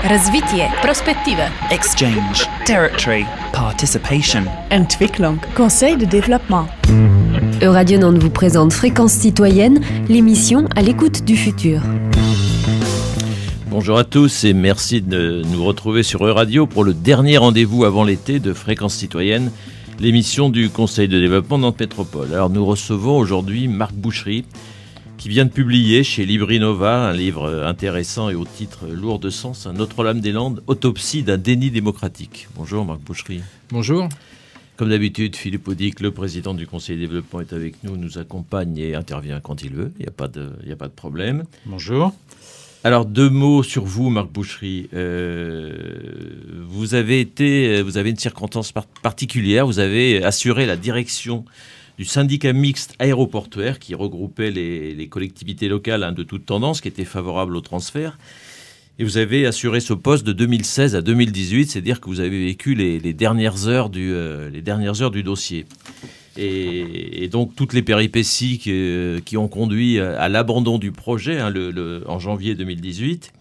Развитие, perspective. Exchange, territory, participation. Entwicklung, conseil de développement. Euradio Nantes vous présente Fréquence citoyenne, l'émission à l'écoute du futur. Bonjour à tous et merci de nous retrouver sur Euradio pour le dernier rendez-vous avant l'été de Fréquence citoyenne, l'émission du Conseil de développement Nantes Métropole. Alors nous recevons aujourd'hui Marc Boucherie, qui vient de publier chez Libri Nova un livre intéressant et au titre lourd de sens, Notre-Dame-des-Landes, autopsie d'un déni démocratique. Bonjour Marc Boucherie. Bonjour. Comme d'habitude, Philippe Audic, le président du Conseil de développement, est avec nous, nous accompagne et intervient quand il veut. Il n'y a pas de problème. Bonjour. Alors, deux mots sur vous, Marc Boucherie. Vous avez une circonstance particulière. Vous avez assuré la direction du syndicat mixte aéroportuaire qui regroupait les collectivités locales de toute tendance, qui étaient favorables au transfert. Et vous avez assuré ce poste de 2016 à 2018, c'est-à-dire que vous avez vécu les dernières heures du dossier. Et donc toutes les péripéties qui ont conduit à l'abandon du projet en janvier 2018.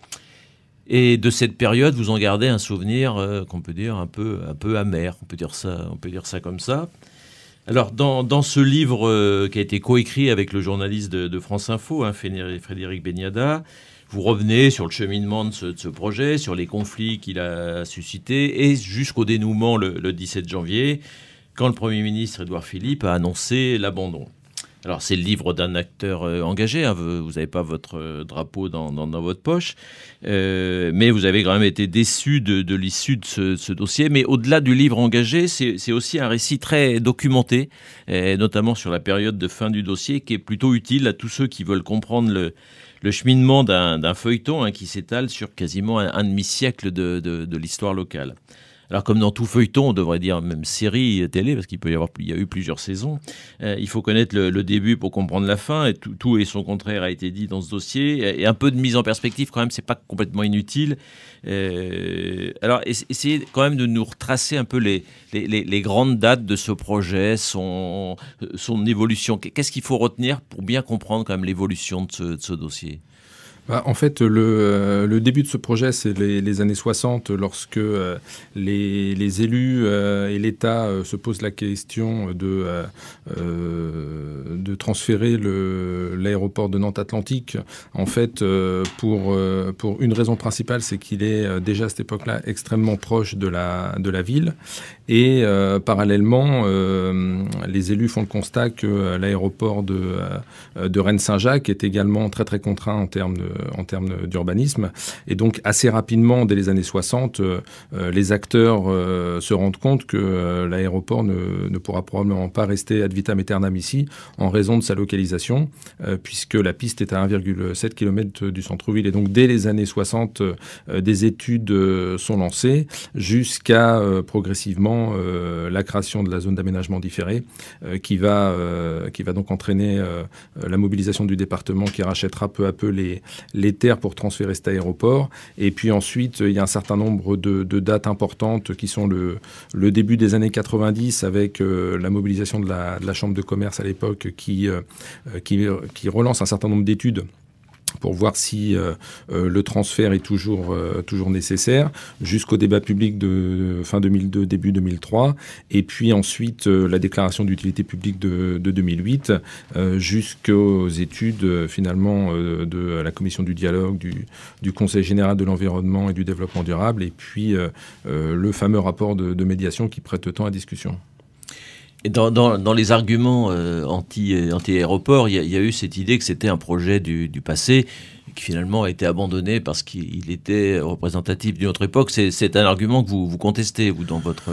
Et de cette période, vous en gardez un souvenir qu'on peut dire un peu amer. On peut dire ça comme ça. Alors, dans ce livre qui a été coécrit avec le journaliste de France Info, Frédéric Beniada, vous revenez sur le cheminement de ce projet, sur les conflits qu'il a suscités, et jusqu'au dénouement le 17 janvier, quand le Premier ministre Édouard Philippe a annoncé l'abandon. Alors, c'est le livre d'un acteur engagé, hein, vous n'avez pas votre drapeau dans votre poche, mais vous avez quand même été déçu de l'issue de ce dossier. Mais au-delà du livre engagé, c'est aussi un récit très documenté, notamment sur la période de fin du dossier, qui est plutôt utile à tous ceux qui veulent comprendre le cheminement d'un feuilleton qui s'étale sur quasiment un demi-siècle de l'histoire locale. Alors comme dans tout feuilleton, on devrait dire même série télé, parce qu'il y a eu plusieurs saisons, il faut connaître le début pour comprendre la fin, et tout et son contraire a été dit dans ce dossier, et un peu de mise en perspective quand même, c'est pas complètement inutile. Alors essayez quand même de nous retracer un peu les grandes dates de ce projet, son évolution. Qu'est-ce qu'il faut retenir pour bien comprendre quand même l'évolution de ce dossier ? En fait, le début de ce projet, c'est les années 60, lorsque les élus et l'État se posent la question de transférer l'aéroport de Nantes-Atlantique. En fait, pour une raison principale, c'est qu'il est déjà à cette époque-là extrêmement proche de la ville. Et parallèlement, les élus font le constat que l'aéroport de Rennes-Saint-Jacques est également très très contraint en termes d'urbanisme. Et donc, assez rapidement, dès les années 60, les acteurs se rendent compte que l'aéroport ne pourra probablement pas rester ad vitam aeternam ici, en raison de sa localisation, puisque la piste est à 1,7 km du centre-ville. Et donc, dès les années 60, des études sont lancées, jusqu'à progressivement la création de la zone d'aménagement différé, qui va donc entraîner la mobilisation du département, qui rachètera peu à peu les terres pour transférer cet aéroport. Et puis ensuite, il y a un certain nombre de dates importantes qui sont le début des années 90 avec la mobilisation de la Chambre de commerce à l'époque qui relance un certain nombre d'études pour voir si le transfert est toujours nécessaire, jusqu'au débat public de fin 2002, début 2003, et puis ensuite la déclaration d'utilité publique de 2008, jusqu'aux études finalement de la commission du dialogue, du Conseil général de l'environnement et du développement durable, et puis le fameux rapport de médiation qui prête tant à discussion. Et dans les arguments anti-aéroport, il y a eu cette idée que c'était un projet du passé qui finalement a été abandonné parce qu'il était représentatif d'une autre époque. C'est un argument que vous contestez, vous, dans votre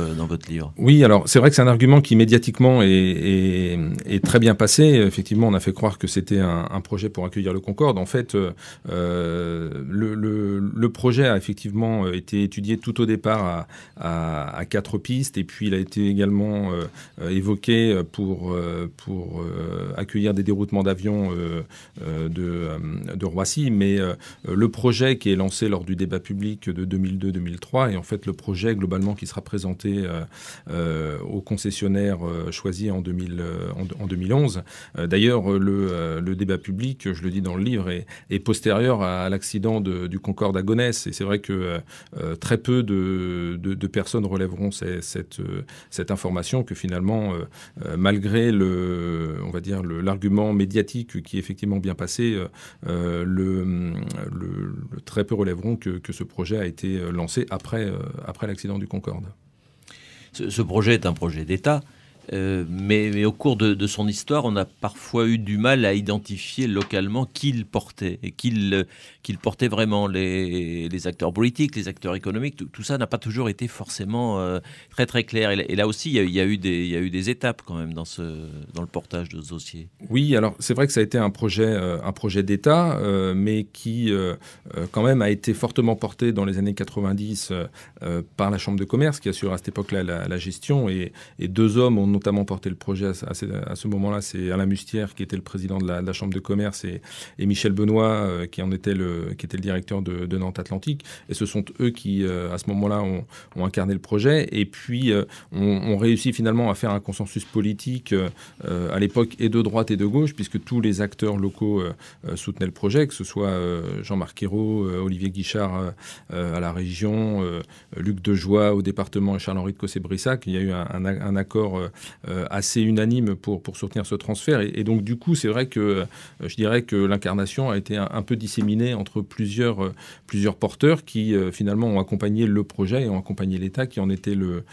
livre. Oui, alors c'est vrai que c'est un argument qui médiatiquement est très bien passé. Effectivement, on a fait croire que c'était un projet pour accueillir le Concorde. En fait, le projet a effectivement été étudié tout au départ à 4 pistes, et puis il a été également évoqué pour accueillir des déroutements d'avions de Roissy. mais le projet qui est lancé lors du débat public de 2002-2003 est en fait le projet globalement qui sera présenté aux concessionnaires choisis en 2011. D'ailleurs, le débat public, je le dis dans le livre, est postérieur à l'accident du Concorde à Gonesse. Et c'est vrai que très peu de personnes relèveront cette information que finalement, malgré l'argument médiatique qui est effectivement bien passé, très peu relèveront que ce projet a été lancé après l'accident du Concorde. Ce projet est un projet d'État. Mais au cours de son histoire, on a parfois eu du mal à identifier localement qui il portait et qu'il portait vraiment. Les acteurs politiques, les acteurs économiques, tout ça n'a pas toujours été forcément très très clair. Et là aussi, il y a eu des étapes quand même dans le portage de ce dossier. Oui, alors c'est vrai que ça a été un projet d'État, mais qui quand même a été fortement porté dans les années 90 par la Chambre de commerce, qui assure à cette époque-là la gestion, et deux hommes ont notamment porté le projet à ce moment-là. C'est Alain Mustière, qui était le président de la Chambre de commerce, et Michel Benoît, qui était le directeur de Nantes Atlantique. Et ce sont eux qui, à ce moment-là, ont incarné le projet. Et puis, ont réussi finalement à faire un consensus politique à l'époque et de droite et de gauche, puisque tous les acteurs locaux soutenaient le projet, que ce soit Jean-Marc Ayrault, Olivier Guichard à la région, Luc Dejoie au département et Charles-Henri de Cossé-Brissac. Il y a eu un accord assez unanime pour soutenir ce transfert. Et donc, du coup, c'est vrai que je dirais que l'incarnation a été un peu disséminée entre plusieurs porteurs qui, finalement, ont accompagné le projet et ont accompagné l'État qui en était le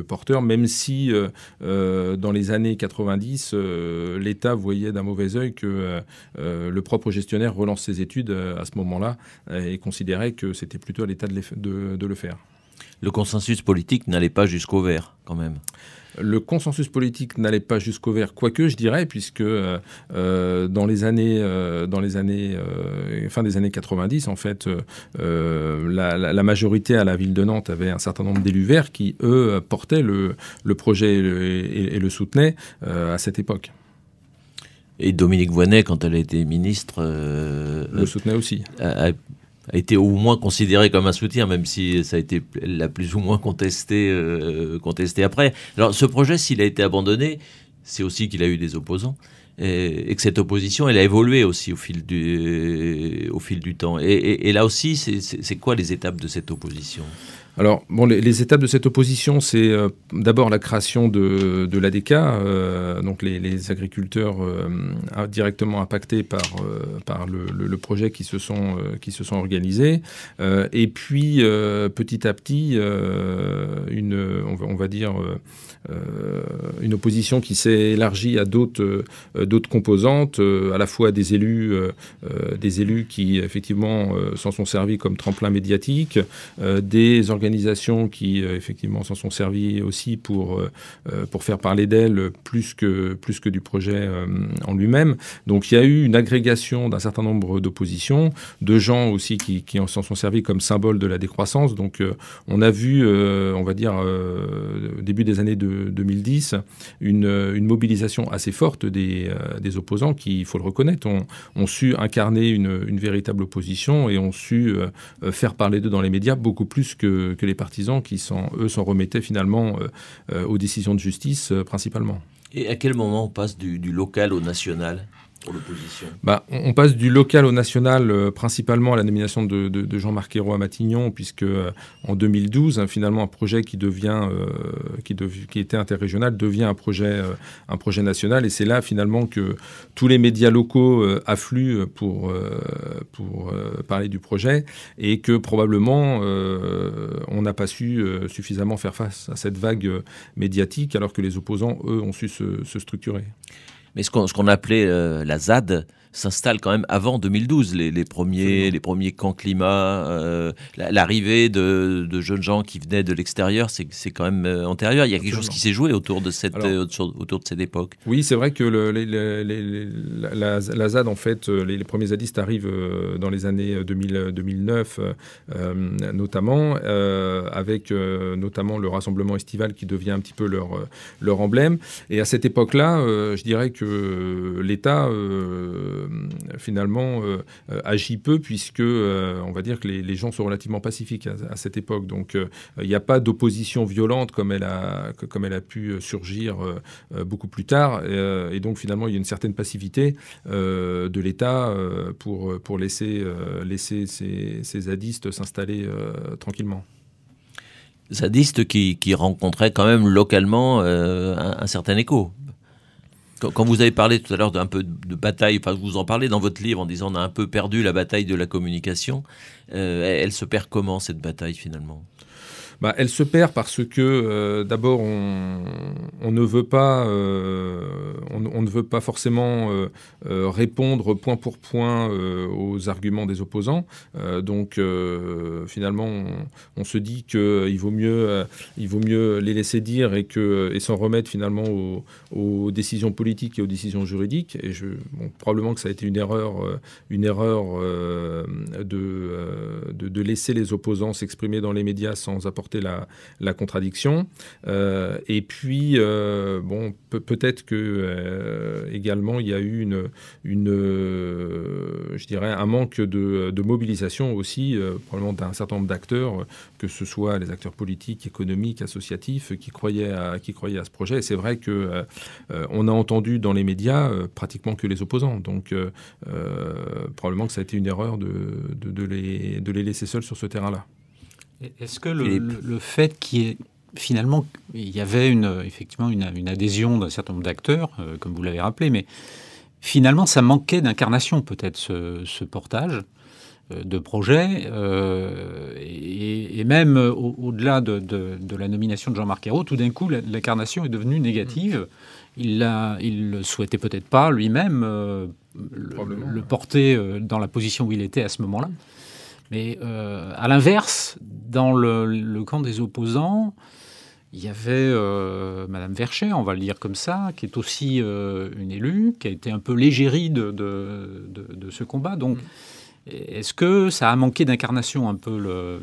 porteur, même si, dans les années 90, l'État voyait d'un mauvais œil que le propre gestionnaire relance ses études à ce moment-là et considérait que c'était plutôt à l'État de le faire. Le consensus politique n'allait pas jusqu'au vert, quand même. Le consensus politique n'allait pas jusqu'au vert, quoique, je dirais, puisque dans les années fin des années 90, en fait, la majorité à la ville de Nantes avait un certain nombre d'élus verts qui, eux, portaient le projet et le soutenaient à cette époque. Et Dominique Voynet, quand elle a été ministre, le soutenait aussi. A été au moins considéré comme un soutien, même si ça a été la plus ou moins contesté après. Alors ce projet, s'il a été abandonné, c'est aussi qu'il a eu des opposants et que cette opposition, elle a évolué aussi au fil du temps. Et là aussi, c'est quoi les étapes de cette opposition ? Alors, bon, les étapes de cette opposition, c'est d'abord la création de l'ADK, donc les agriculteurs directement impactés par le projet qui se sont organisés. Et puis, petit à petit, on va dire une opposition qui s'est élargie à d'autres composantes, à la fois des élus qui, effectivement, s'en sont servis comme tremplin médiatique, des organisations qui effectivement s'en sont servies aussi pour faire parler d'elles plus que du projet en lui-même. Donc il y a eu une agrégation d'un certain nombre d'oppositions, de gens aussi qui s'en sont servis comme symbole de la décroissance. Donc on a vu, on va dire, au début des années 2010, une mobilisation assez forte des opposants qui, il faut le reconnaître, ont su incarner une véritable opposition et ont su faire parler d'eux dans les médias beaucoup plus que les partisans qui, s'en remettaient finalement aux décisions de justice principalement. Et à quel moment on passe du local au national pour l'opposition ? On passe du local au national principalement à la nomination de Jean-Marc Ayrault à Matignon, puisque en 2012, finalement, un projet qui était interrégional devient un projet national. Et c'est là finalement que tous les médias locaux affluent pour parler du projet, et que probablement on n'a pas su suffisamment faire face à cette vague médiatique, alors que les opposants, eux, ont su se structurer. Mais ce qu'on appelait la ZAD s'installe quand même avant 2012, les premiers camps climat, l'arrivée de jeunes gens qui venaient de l'extérieur, c'est quand même antérieur. Il y a quelque chose qui s'est joué autour de cette époque. Oui, c'est vrai que la ZAD, en fait, les premiers zadistes arrivent dans les années 2009, notamment, avec notamment le rassemblement estival qui devient un petit peu leur emblème. Et à cette époque-là, je dirais que l'État finalement agit peu, puisque on va dire que les gens sont relativement pacifiques à cette époque. Donc il n'y a pas d'opposition violente comme elle a pu surgir beaucoup plus tard. Et donc finalement, il y a une certaine passivité de l'État pour laisser ces zadistes s'installer tranquillement. Zadistes qui rencontraient quand même localement un certain écho. Quand vous avez parlé tout à l'heure d'un peu de bataille, enfin vous en parlez dans votre livre en disant on a un peu perdu la bataille de la communication, elle se perd comment cette bataille finalement ? Elle se perd parce que d'abord on ne veut pas forcément répondre point pour point aux arguments des opposants. Donc finalement on se dit qu'il vaut mieux les laisser dire et s'en remettre finalement aux décisions politiques et aux décisions juridiques. Et probablement que ça a été une erreur de laisser les opposants s'exprimer dans les médias sans apporter la contradiction. Et puis, peut-être que également, il y a eu je dirais, un manque de mobilisation aussi, probablement d'un certain nombre d'acteurs, que ce soit les acteurs politiques, économiques, associatifs, qui croyaient à ce projet. Et c'est vrai que on a entendu dans les médias pratiquement que les opposants. Donc, probablement que ça a été une erreur de les laisser seuls sur ce terrain-là. Est-ce que le fait qu'il y avait effectivement une adhésion d'un certain nombre d'acteurs, comme vous l'avez rappelé, mais finalement ça manquait d'incarnation peut-être ce portage de projet, et même au-delà de la nomination de Jean-Marc Ayrault, tout d'un coup l'incarnation est devenue négative. Il ne souhaitait peut-être pas lui-même le porter dans la position où il était à ce moment-là. Mais à l'inverse, dans le camp des opposants, il y avait Madame Verchet, on va le dire comme ça, qui est aussi une élue, qui a été un peu l'égérie de ce combat. Donc, est-ce que ça a manqué d'incarnation un peu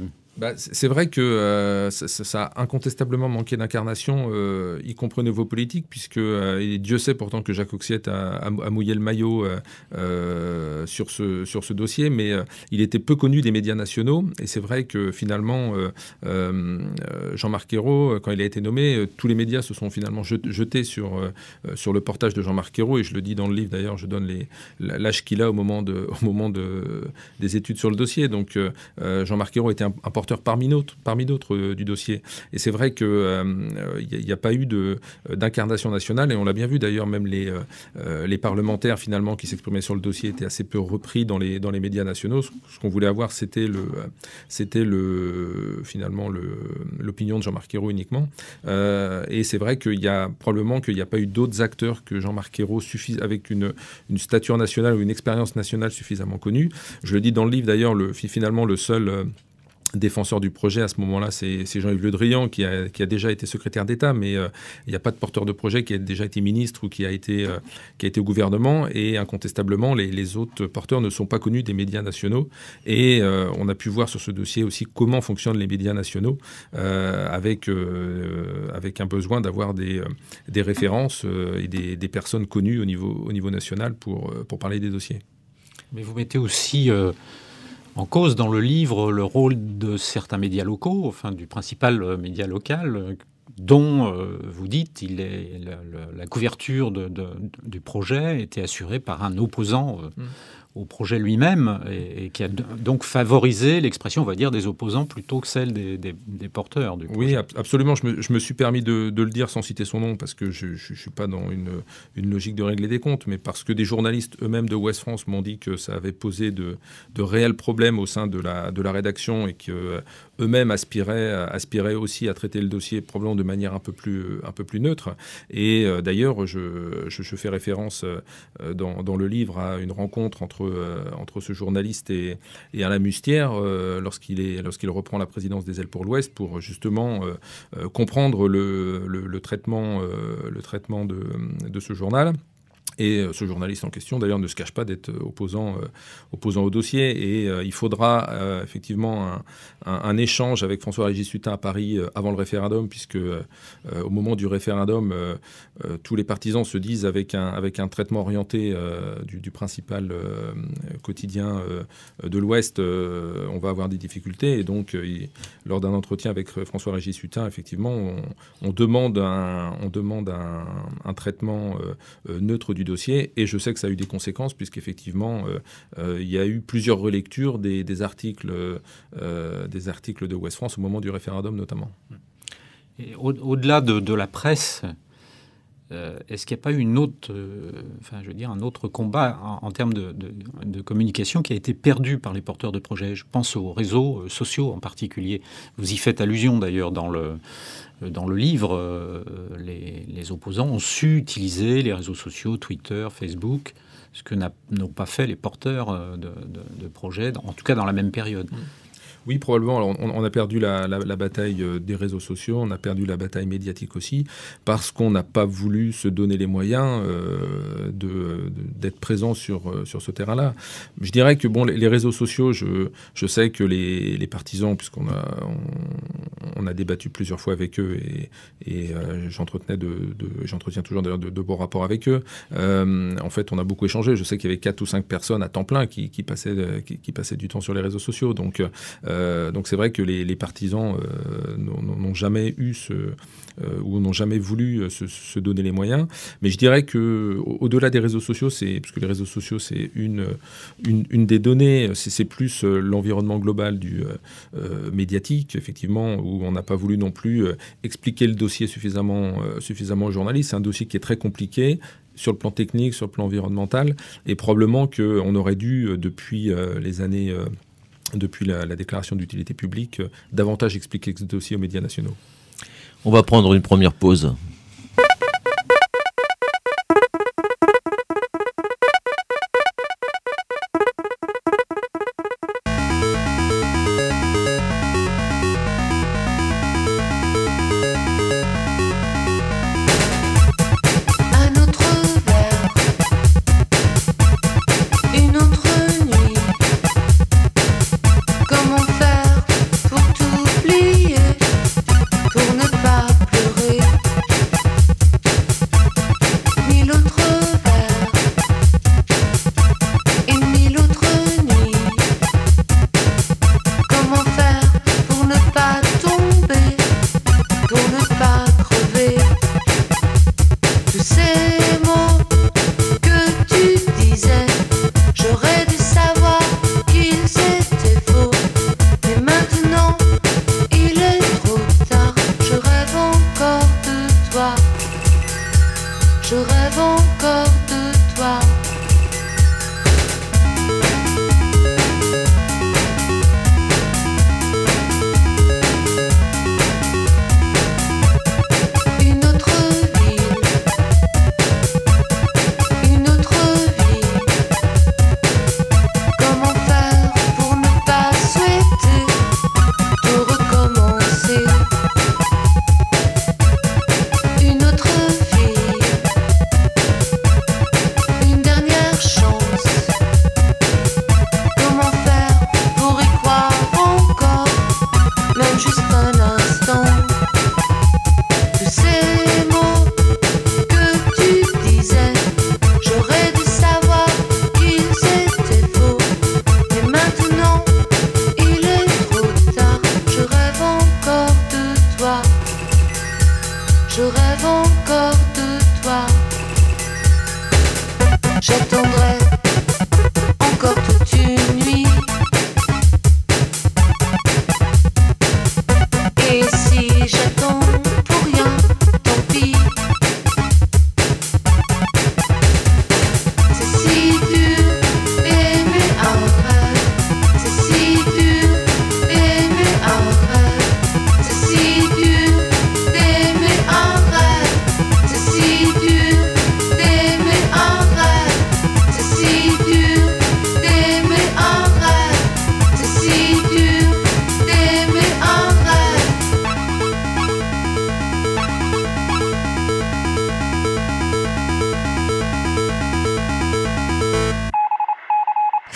c'est vrai que ça a incontestablement manqué d'incarnation, y compris au niveau politique, puisque Dieu sait pourtant que Jacques Auxiette a mouillé le maillot sur ce dossier, mais il était peu connu des médias nationaux. Et c'est vrai que finalement, Jean-Marc Ayrault, quand il a été nommé, tous les médias se sont finalement jetés sur le portage de Jean-Marc Ayrault. Et je le dis dans le livre, d'ailleurs, je donne l'âge qu'il a au moment des études sur le dossier. Donc Jean-Marc Ayrault était un porteur parmi d'autres du dossier. Et c'est vrai qu'il n'y a pas eu d'incarnation nationale, et on l'a bien vu d'ailleurs, même les parlementaires finalement qui s'exprimaient sur le dossier étaient assez peu repris dans les médias nationaux. Ce qu'on voulait avoir, c'était finalement l'opinion de Jean-Marc Ayrault uniquement. Et c'est vrai qu'il y a probablement qu'il n'y a pas eu d'autres acteurs que Jean-Marc Ayrault avec une stature nationale ou une expérience nationale suffisamment connue. Je le dis dans le livre d'ailleurs, finalement le seul défenseur du projet à ce moment-là, c'est Jean-Yves Le Drian qui a déjà été secrétaire d'État, mais il n'y a pas de porteur de projet qui a déjà été ministre ou qui a été au gouvernement, et incontestablement les autres porteurs ne sont pas connus des médias nationaux, et on a pu voir sur ce dossier aussi comment fonctionnent les médias nationaux, avec un besoin d'avoir des références et des personnes connues au niveau national pour parler des dossiers. Mais vous mettez aussi en cause dans le livre le rôle de certains médias locaux, enfin du principal média local, dont vous dites la couverture du projet était assurée par un opposant au projet lui-même, et qui a donc favorisé l'expression, on va dire, des opposants plutôt que celle des porteurs du projet. Oui, absolument. Je me suis permis de le dire sans citer son nom, parce que je ne suis pas dans une logique de régler des comptes, mais parce que des journalistes eux-mêmes de Ouest France m'ont dit que ça avait posé de réels problèmes au sein de la rédaction, et qu'eux-mêmes aspiraient aussi à traiter le dossier probablement de manière un peu plus neutre. Et d'ailleurs, je fais référence dans le livre à une rencontre entre ce journaliste et Alain Mustière lorsqu'il reprend la présidence des Ailes pour l'Ouest, pour justement comprendre le traitement de ce journal. Et ce journaliste en question, d'ailleurs, ne se cache pas d'être opposant au dossier. Et il faudra effectivement un échange avec François-Régis Hutin à Paris avant le référendum, puisque au moment du référendum, tous les partisans se disent avec un traitement orienté du principal quotidien de l'Ouest, on va avoir des difficultés. Et donc, lors d'un entretien avec François-Régis Hutin, effectivement, on demande un traitement neutre du dossier, et je sais que ça a eu des conséquences, puisqu'effectivement, il y a eu plusieurs relectures des articles de Ouest France au moment du référendum notamment. Et au-delà de la presse, est-ce qu'il n'y a pas eu un autre combat en termes de communication qui a été perdu par les porteurs de projets? Je pense aux réseaux sociaux en particulier. Vous y faites allusion d'ailleurs dans le livre. Les opposants ont su utiliser les réseaux sociaux, Twitter, Facebook, ce que n'ont pas fait les porteurs de projets, en tout cas dans la même période. Oui, probablement. Alors, on a perdu la bataille des réseaux sociaux, on a perdu la bataille médiatique aussi, parce qu'on n'a pas voulu se donner les moyens d'être présent sur ce terrain-là. Je dirais que les réseaux sociaux, je sais que les partisans, puisqu'on a débattu plusieurs fois avec eux, et j'entretiens toujours d'ailleurs de bons rapports avec eux. En fait, on a beaucoup échangé. Je sais qu'il y avait 4 ou 5 personnes à temps plein qui passaient du temps sur les réseaux sociaux. Donc c'est vrai que les partisans n'ont jamais eu ou n'ont jamais voulu se donner les moyens. Mais je dirais que au-delà des réseaux sociaux, puisque les réseaux sociaux c'est une des données, c'est plus l'environnement global du médiatique, effectivement, où on n'a pas voulu non plus expliquer le dossier suffisamment aux journalistes. C'est un dossier qui est très compliqué sur le plan technique, sur le plan environnemental, et probablement qu'on aurait dû, depuis les années... depuis la déclaration d'utilité publique, davantage expliquer ce dossier aux médias nationaux. On va prendre une première pause.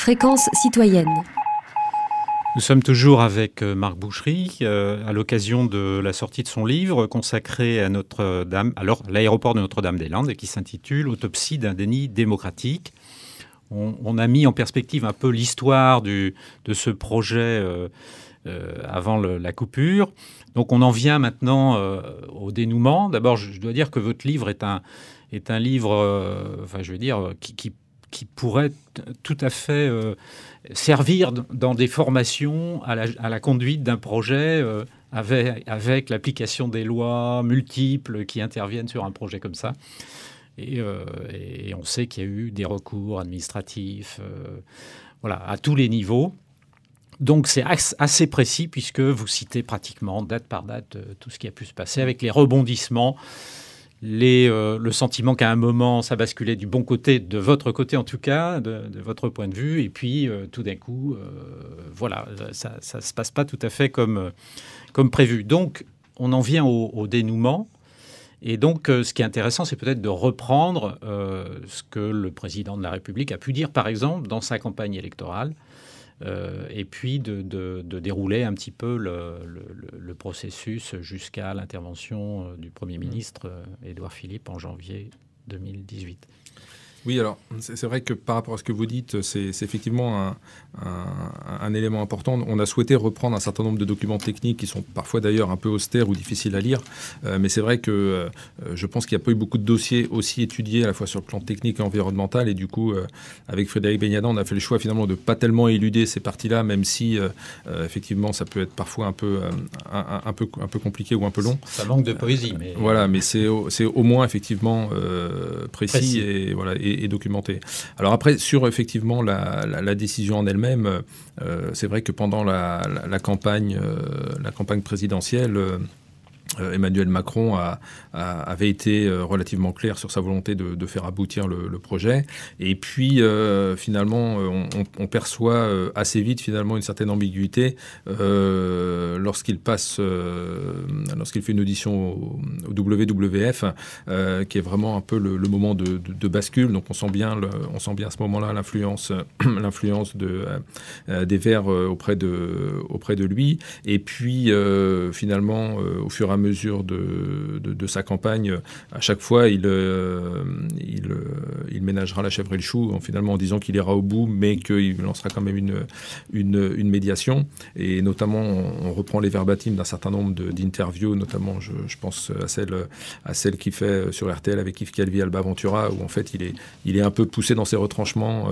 Fréquence citoyenne. Nous sommes toujours avec Marc Bouchery à l'occasion de la sortie de son livre consacré à Notre-Dame, alors l'aéroport de Notre-Dame-des-Landes, et qui s'intitule « Autopsie d'un déni démocratique ». On a mis en perspective un peu l'histoire de ce projet avant la coupure. Donc on en vient maintenant au dénouement. D'abord, je dois dire que votre livre est un livre, qui pourrait tout à fait servir dans des formations à la conduite d'un projet avec l'application des lois multiples qui interviennent sur un projet comme ça. Et on sait qu'il y a eu des recours administratifs à tous les niveaux. Donc c'est assez précis puisque vous citez pratiquement date par date tout ce qui a pu se passer avec les rebondissements, le sentiment qu'à un moment ça basculait du bon côté, de votre côté en tout cas, de votre point de vue, et puis tout d'un coup, ça ne se passe pas tout à fait comme prévu. Donc on en vient au dénouement. Et donc, ce qui est intéressant, c'est peut-être de reprendre ce que le président de la République a pu dire, par exemple, dans sa campagne électorale, et puis de dérouler un petit peu le processus jusqu'à l'intervention du Premier ministre Édouard Philippe en janvier 2018. Oui, alors c'est vrai que par rapport à ce que vous dites, c'est effectivement un élément important. On a souhaité reprendre un certain nombre de documents techniques qui sont parfois d'ailleurs un peu austères ou difficiles à lire. Mais c'est vrai que je pense qu'il n'y a pas eu beaucoup de dossiers aussi étudiés à la fois sur le plan technique et environnemental. Et du coup, avec Frédéric Beignadan, on a fait le choix finalement de ne pas tellement éluder ces parties-là, même si effectivement ça peut être parfois un peu compliqué ou un peu long. Ça manque de poésie. Mais... Voilà, mais c'est au moins effectivement précis. Et documenté. Alors après, sur effectivement la décision en elle-même, c'est vrai que pendant la campagne présidentielle, Emmanuel Macron avait été relativement clair sur sa volonté de faire aboutir le projet. Et puis, finalement, on perçoit assez vite, finalement, une certaine ambiguïté lorsqu'il fait une audition au WWF, qui est vraiment un peu le moment de bascule. Donc, on sent bien à ce moment-là l'influence des Verts auprès de lui. Et puis, finalement, au fur et à mesure de sa campagne, à chaque fois, il ménagera la chèvre et le chou, finalement en disant qu'il ira au bout, mais qu'il lancera quand même une médiation. Et notamment, on reprend les verbatims d'un certain nombre d'interviews, notamment, je pense à celle qu'il fait sur RTL avec Yves Calvi, Alba Ventura, où en fait, il est un peu poussé dans ses retranchements,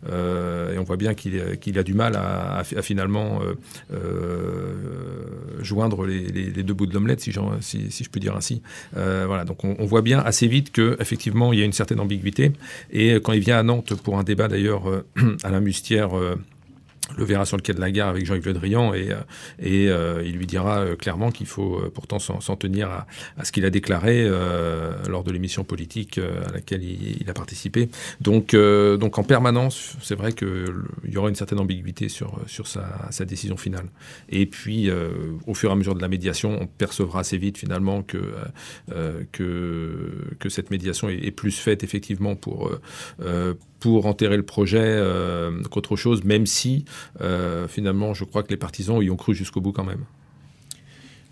et on voit bien qu'il a du mal à finalement joindre les deux bouts de l'omelette, si je peux dire ainsi. Donc on voit bien assez vite qu'effectivement, il y a une certaine ambiguïté. Et quand il vient à Nantes pour un débat, d'ailleurs, Alain Mustière le verra sur le quai de la gare avec Jean-Yves Le Drian et il lui dira clairement qu'il faut pourtant s'en tenir à ce qu'il a déclaré lors de l'émission politique à laquelle il a participé. Donc en permanence, c'est vrai qu'il y aura une certaine ambiguïté sur sa décision finale. Et puis, au fur et à mesure de la médiation, on percevra assez vite finalement que cette médiation est plus faite effectivement pour enterrer le projet qu'autre chose, même si finalement je crois que les partisans y ont cru jusqu'au bout quand même.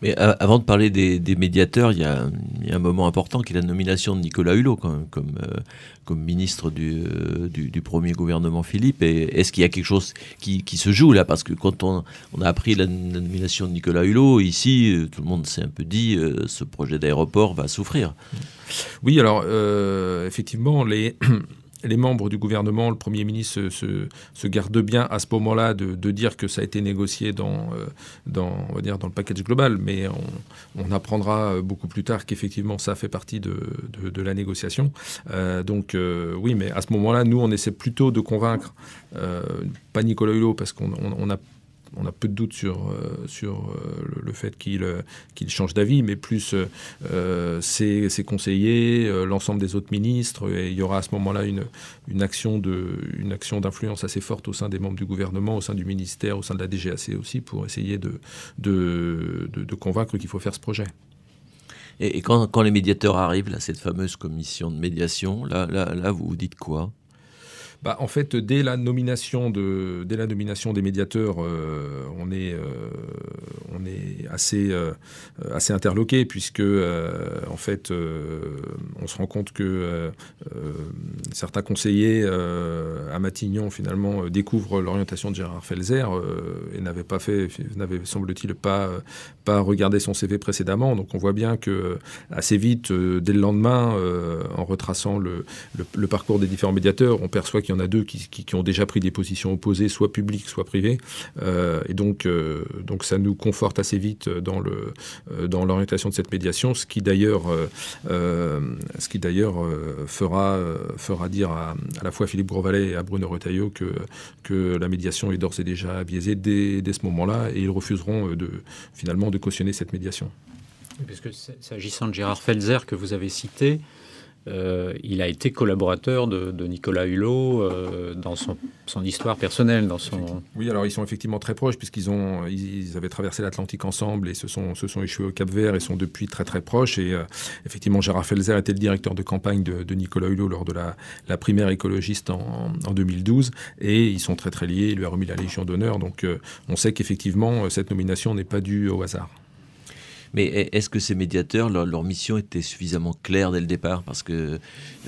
Mais avant de parler des médiateurs, il y a un moment important qui est la nomination de Nicolas Hulot quand même, comme ministre du premier gouvernement Philippe. Et est-ce qu'il y a quelque chose qui se joue là? Parce que quand on a appris la nomination de Nicolas Hulot, ici, tout le monde s'est un peu dit ce projet d'aéroport va souffrir. Oui, alors effectivement, les membres du gouvernement, le Premier ministre se gardent bien à ce moment-là de dire que ça a été négocié on va dire dans le package global, mais on apprendra beaucoup plus tard qu'effectivement ça fait partie de la négociation. Oui, mais à ce moment-là, nous, on essaie plutôt de convaincre, pas Nicolas Hulot, parce qu'on a peu de doutes sur le fait qu'il change d'avis, mais plus ses conseillers, l'ensemble des autres ministres. Et il y aura à ce moment-là une action d'influence assez forte au sein des membres du gouvernement, au sein du ministère, au sein de la DGAC aussi, pour essayer de convaincre qu'il faut faire ce projet. Et quand les médiateurs arrivent, là, cette fameuse commission de médiation, là vous dites quoi ? En fait, dès la nomination des médiateurs, on est assez interloqué, puisque en fait, on se rend compte que certains conseillers à Matignon finalement découvrent l'orientation de Gérard Felzer et n'avaient semble-t-il pas regardé son CV précédemment. Donc on voit bien que assez vite, dès le lendemain, en retraçant le parcours des différents médiateurs, on perçoit qu'il y en a deux qui ont déjà pris des positions opposées, soit publiques, soit privées. Et donc ça nous conforte assez vite dans l'orientation de cette médiation, ce qui d'ailleurs fera dire à la fois à Philippe Grosvalet et à Bruno Retailleau que la médiation est d'ores et déjà biaisée dès ce moment-là, et ils refuseront finalement de cautionner cette médiation. Parce que s'agissant de Gérard Felzer que vous avez cité, il a été collaborateur de Nicolas Hulot dans son histoire personnelle. Oui, alors ils sont effectivement très proches, puisqu'ils avaient traversé l'Atlantique ensemble et se sont échoués au Cap-Vert et sont depuis très très proches. Et effectivement, Gérard Felzer était le directeur de campagne de Nicolas Hulot lors de la primaire écologiste en 2012. Et ils sont très très liés. Il lui a remis la Légion d'honneur. Donc on sait qu'effectivement, cette nomination n'est pas due au hasard. Mais est-ce que ces médiateurs, leur mission était suffisamment claire dès le départ? Parce que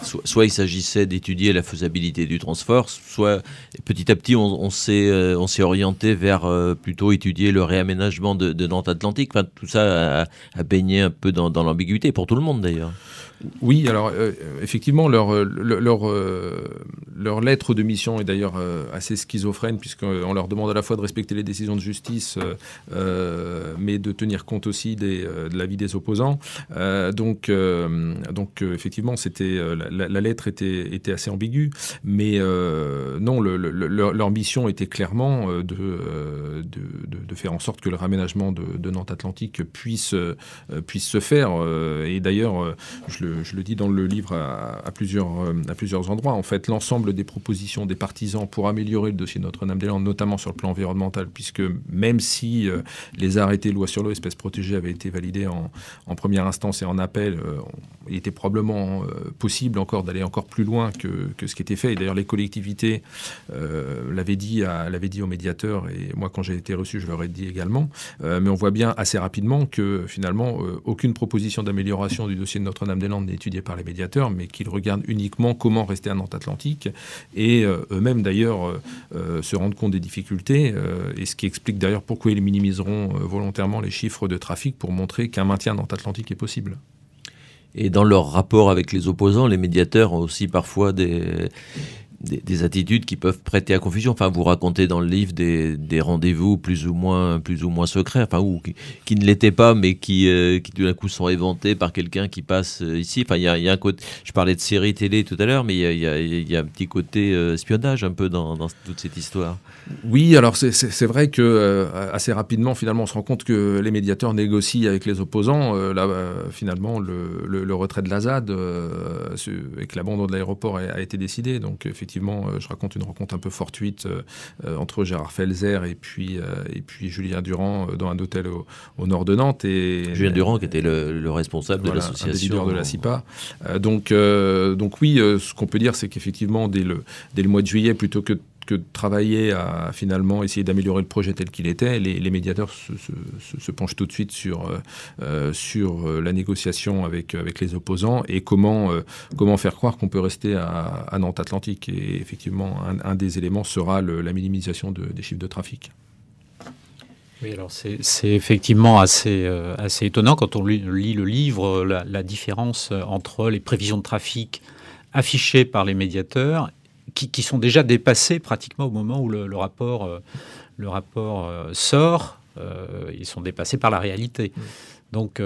soit il s'agissait d'étudier la faisabilité du transport, soit petit à petit on s'est orienté vers plutôt étudier le réaménagement de Nantes Atlantique. Enfin, tout ça a baigné un peu dans l'ambiguïté, pour tout le monde d'ailleurs. Oui, alors effectivement, leur lettre de mission est d'ailleurs assez schizophrène, puisqu'on leur demande à la fois de respecter les décisions de justice, mais de tenir compte aussi de l'avis des opposants. Donc effectivement, la lettre était assez ambiguë, mais non, leur mission était clairement de faire en sorte que le raménagement de Nantes Atlantique puisse se faire. Et d'ailleurs, je le dis dans le livre à plusieurs endroits. En fait, l'ensemble des propositions des partisans pour améliorer le dossier de Notre-Dame-des-Landes, notamment sur le plan environnemental, puisque même si les arrêtés loi sur l'eau, espèces protégées, avaient été validés en première instance et en appel, il était probablement possible encore d'aller encore plus loin que ce qui était fait. Et d'ailleurs, les collectivités l'avaient dit aux médiateurs, et moi, quand j'ai été reçu, je leur ai dit également. Mais on voit bien assez rapidement que finalement, aucune proposition d'amélioration du dossier de Notre-Dame-des-Landes n'est étudiée par les médiateurs, mais qu'ils regardent uniquement comment rester à Nantes Atlantique, et eux-mêmes d'ailleurs se rendent compte des difficultés, et ce qui explique d'ailleurs pourquoi ils minimiseront volontairement les chiffres de trafic pour montrer qu'un maintien à Nantes Atlantique est possible. Et dans leur rapport avec les opposants, les médiateurs ont aussi parfois des attitudes qui peuvent prêter à confusion. Enfin, vous racontez dans le livre des rendez-vous plus ou moins secrets, enfin, ou qui ne l'étaient pas, mais qui tout d'un coup sont éventés par quelqu'un qui passe ici. Enfin, il y a un côté. Je parlais de séries télé tout à l'heure, mais il y a un petit côté espionnage un peu dans toute cette histoire. Oui, alors c'est vrai que assez rapidement, finalement, on se rend compte que les médiateurs négocient avec les opposants. Finalement, le retrait de la ZAD et que l'abandon de l'aéroport a été décidé. Donc, effectivement, je raconte une rencontre un peu fortuite entre Gérard Felzer et puis Julien Durand dans un hôtel au nord de Nantes. Julien Durand qui était le responsable de l'association. Un des leaders de la CIPA. Donc oui, ce qu'on peut dire, c'est qu'effectivement, dès le mois de juillet, plutôt que de travailler à finalement essayer d'améliorer le projet tel qu'il était, les médiateurs se penchent tout de suite sur la négociation avec les opposants et comment faire croire qu'on peut rester à Nantes Atlantique. Et effectivement, un des éléments sera la minimisation des chiffres de trafic. Oui, alors c'est effectivement assez étonnant quand on lit le livre, la différence entre les prévisions de trafic affichées par les médiateurs qui sont déjà dépassés pratiquement au moment où le rapport sort. Ils sont dépassés par la réalité. Donc, ça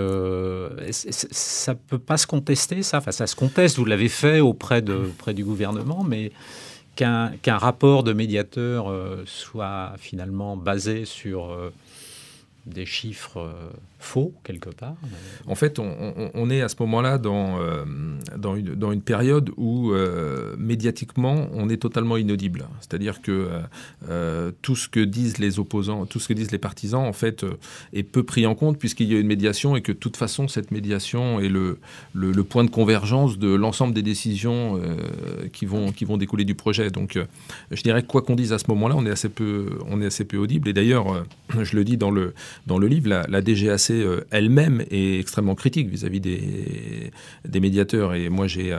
ne peut pas se contester, ça. Enfin, ça se conteste, vous l'avez fait auprès du gouvernement, mais qu'un rapport de médiateur soit finalement basé sur des chiffres faux, quelque part? En fait, on est à ce moment-là dans une période où, médiatiquement, on est totalement inaudible. C'est-à-dire que tout ce que disent les opposants, tout ce que disent les partisans, en fait, est peu pris en compte puisqu'il y a une médiation et que, de toute façon, cette médiation est le point de convergence de l'ensemble des décisions qui vont découler du projet. Donc, je dirais que quoi qu'on dise à ce moment-là, on est assez peu audible. Et d'ailleurs, je le dis dans le livre, la DGAC elle-même est extrêmement critique vis-à-vis des médiateurs. Et moi, j'ai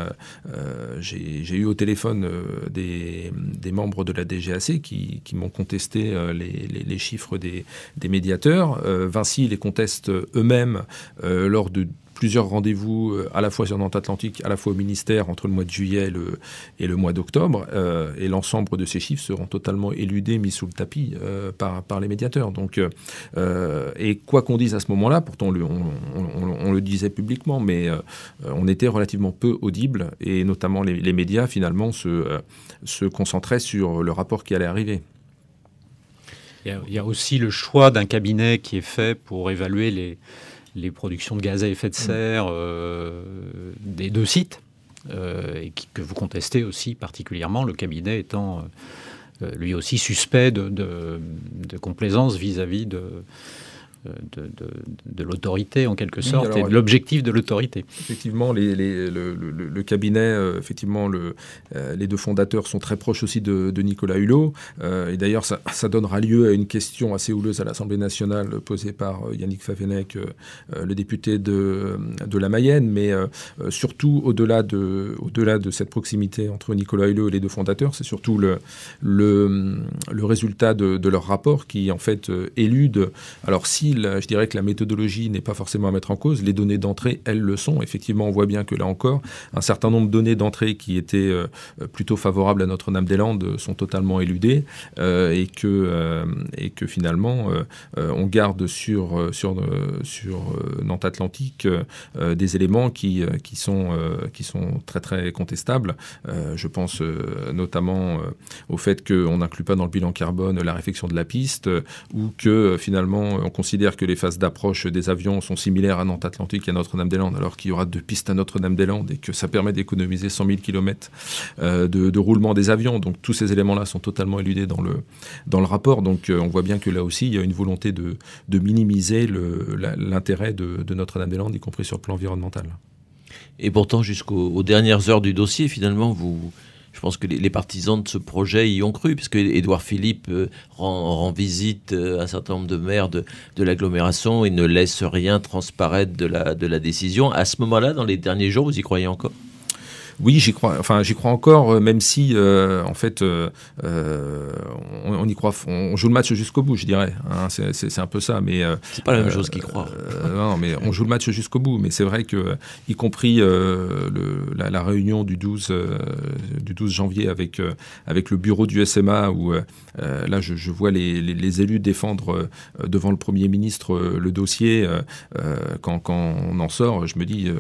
eu au téléphone des membres de la DGAC qui m'ont contesté les chiffres des médiateurs. Vinci les conteste eux-mêmes lors de plusieurs rendez-vous à la fois sur Nantes Atlantique, à la fois au ministère entre le mois de juillet et le mois d'octobre. Et l'ensemble de ces chiffres seront totalement éludés, mis sous le tapis par les médiateurs. Donc, et quoi qu'on dise à ce moment-là, pourtant on le disait publiquement, mais on était relativement peu audible et notamment les médias finalement se concentraient sur le rapport qui allait arriver. Il y a aussi le choix d'un cabinet qui est fait pour évaluer les productions de gaz à effet de serre des deux sites, et que vous contestez aussi particulièrement, le cabinet étant lui aussi suspect de complaisance vis-à-vis de l'autorité, en quelque sorte, alors, et de l'objectif de l'autorité. Effectivement, le cabinet, effectivement, les deux fondateurs sont très proches aussi de Nicolas Hulot. Et d'ailleurs, ça donnera lieu à une question assez houleuse à l'Assemblée nationale posée par Yannick Favennec, le député de la Mayenne. Mais surtout, au-delà de cette proximité entre Nicolas Hulot et les deux fondateurs, c'est surtout le résultat de leur rapport qui, en fait, élude. Alors, je dirais que la méthodologie n'est pas forcément à mettre en cause. Les données d'entrée, elles le sont. Effectivement, on voit bien que là encore, un certain nombre de données d'entrée qui étaient plutôt favorables à Notre-Dame-des-Landes sont totalement éludées et que finalement, on garde sur Nantes Atlantique des éléments qui sont très très contestables. Je pense notamment au fait qu'on n'inclut pas dans le bilan carbone la réfection de la piste ou que finalement on considère que les phases d'approche des avions sont similaires à Nantes Atlantique et à Notre-Dame-des-Landes, alors qu'il y aura 2 pistes à Notre-Dame-des-Landes et que ça permet d'économiser 100 000 km de roulement des avions. Donc tous ces éléments-là sont totalement éludés dans le rapport. Donc on voit bien que là aussi, il y a une volonté de minimiser l'intérêt de Notre-Dame-des-Landes, y compris sur le plan environnemental. Et pourtant, jusqu'aux dernières heures du dossier, finalement, je pense que les partisans de ce projet y ont cru, puisque Édouard Philippe rend visite à un certain nombre de maires de l'agglomération et ne laisse rien transparaître de la décision. À ce moment-là, dans les derniers jours, vous y croyez encore ? Oui, j'y crois encore, même si, en fait, on y croit. On joue le match jusqu'au bout, je dirais. Hein, c'est un peu ça, mais c'est pas la même chose qu'y croire. Non, mais on joue le match jusqu'au bout. Mais c'est vrai que, y compris la réunion du 12 janvier avec le bureau du SMA, où là, je vois les élus défendre devant le Premier ministre le dossier. Quand on en sort, je me dis,